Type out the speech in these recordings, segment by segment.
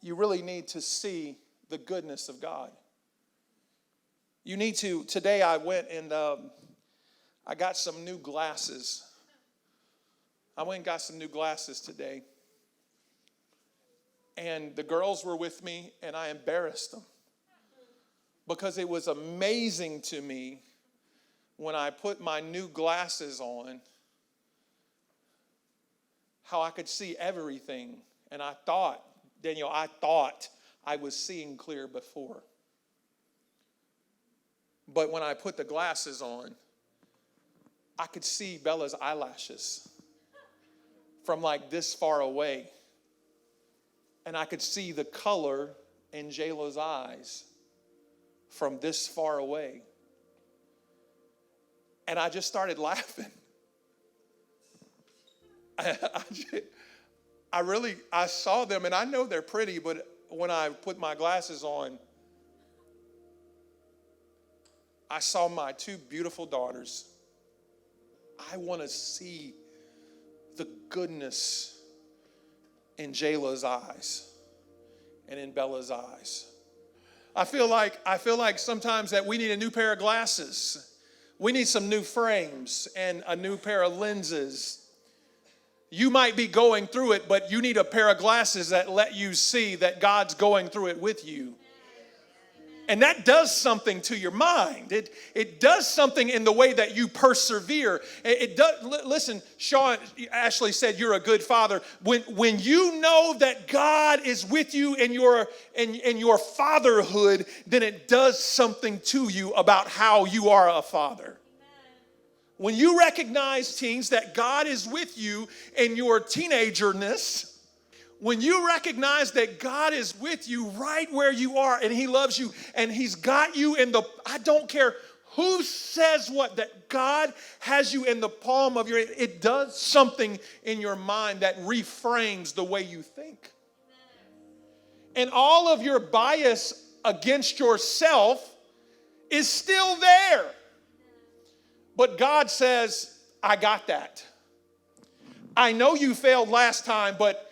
you really need to see the goodness of God. You need to, today I went and I got some new glasses. I went and got some new glasses today. And the girls were with me and I embarrassed them. Because it was amazing to me when I put my new glasses on, how I could see everything. And I thought, Daniel, I was seeing clear before. But when I put the glasses on, I could see Bella's eyelashes from like this far away. And I could see the color in Jayla's eyes from this far away. And I just started laughing. I saw them, and I know they're pretty, but when I put my glasses on, I saw my two beautiful daughters. I want to see the goodness in Jayla's eyes and in Bella's eyes. I feel like sometimes that we need a new pair of glasses. We need some new frames and a new pair of lenses. You might be going through it, but you need a pair of glasses that let you see that God's going through it with you. And that does something to your mind. It does something in the way that you persevere. It does. Listen, Sean Ashley said you're a good father. When you know that God is with you in your fatherhood, then it does something to you about how you are a father. When you recognize, teens, that God is with you in your teenagerness, when you recognize that God is with you right where you are and he loves you and he's got you I don't care who says what, that God has you in the palm of it does something in your mind that reframes the way you think. And all of your bias against yourself is still there. But God says, I got that. I know you failed last time, but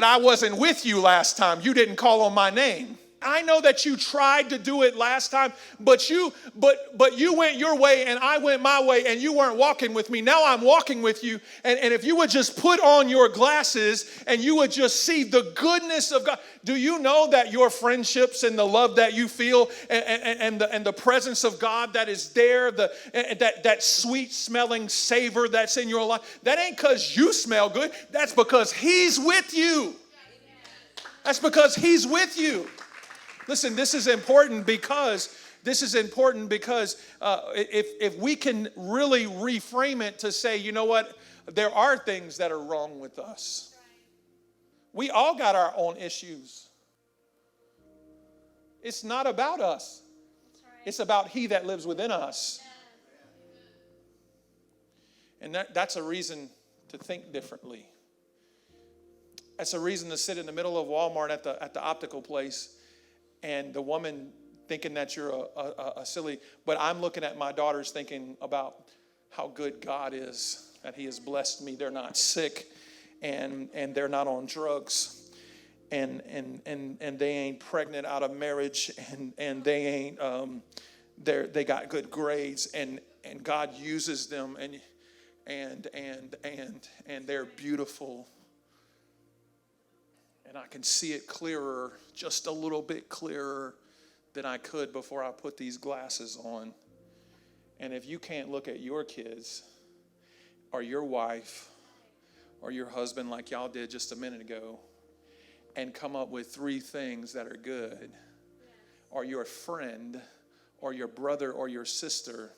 I wasn't with you last time. You didn't call on my name. I know that you tried to do it last time, but you went your way and I went my way and you weren't walking with me. Now I'm walking with you. And if you would just put on your glasses and you would just see the goodness of God. Do you know that your friendships and the love that you feel and the presence of God that is there, that sweet smelling savor that's in your life, that ain't because you smell good. That's because he's with you. That's because he's with you. Listen, this is important because if we can really reframe it to say, you know what, there are things that are wrong with us. We all got our own issues. It's not about us. It's about he that lives within us. And that's a reason to think differently. That's a reason to sit in the middle of Walmart at the optical place and the woman thinking that you're a silly, but I'm looking at my daughters thinking about how good God is, that he has blessed me. They're not sick and they're not on drugs and they ain't pregnant out of marriage and they ain't, they got good grades and God uses them and they're beautiful. And I can see it clearer, just a little bit clearer than I could before I put these glasses on. And if you can't look at your kids or your wife or your husband like y'all did just a minute ago and come up with 3 things that are good, or your friend or your brother or your sister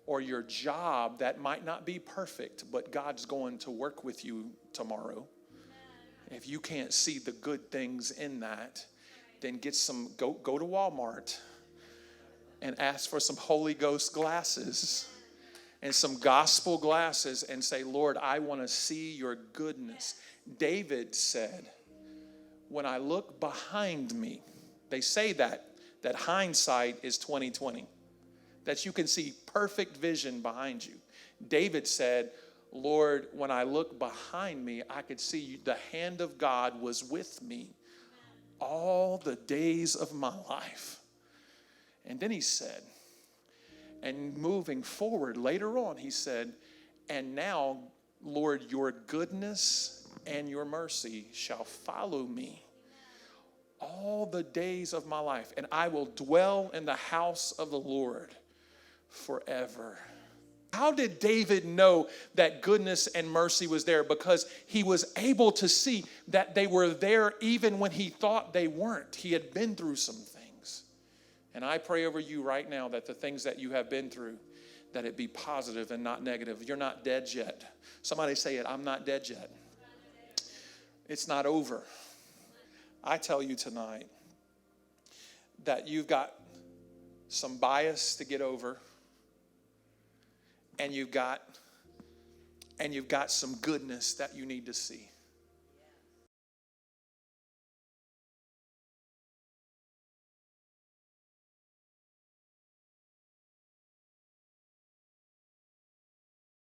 or your job that might not be perfect, but God's going to work with you tomorrow. If you can't see the good things in that, then go to Walmart and ask for some Holy Ghost glasses and some gospel glasses and say, Lord, I want to see your goodness. David said, when I look behind me, they say that hindsight is 20/20, that you can see perfect vision behind you. David said, Lord, when I look behind me, I could see the hand of God was with me all the days of my life. And then he said, and moving forward later on, he said, and now, Lord, your goodness and your mercy shall follow me all the days of my life, and I will dwell in the house of the Lord forever. How did David know that goodness and mercy was there? Because he was able to see that they were there even when he thought they weren't. He had been through some things. And I pray over you right now that the things that you have been through, that it be positive and not negative. You're not dead yet. Somebody say it, I'm not dead yet. It's not over. I tell you tonight that you've got some bias to get over, and you've got some goodness that you need to see.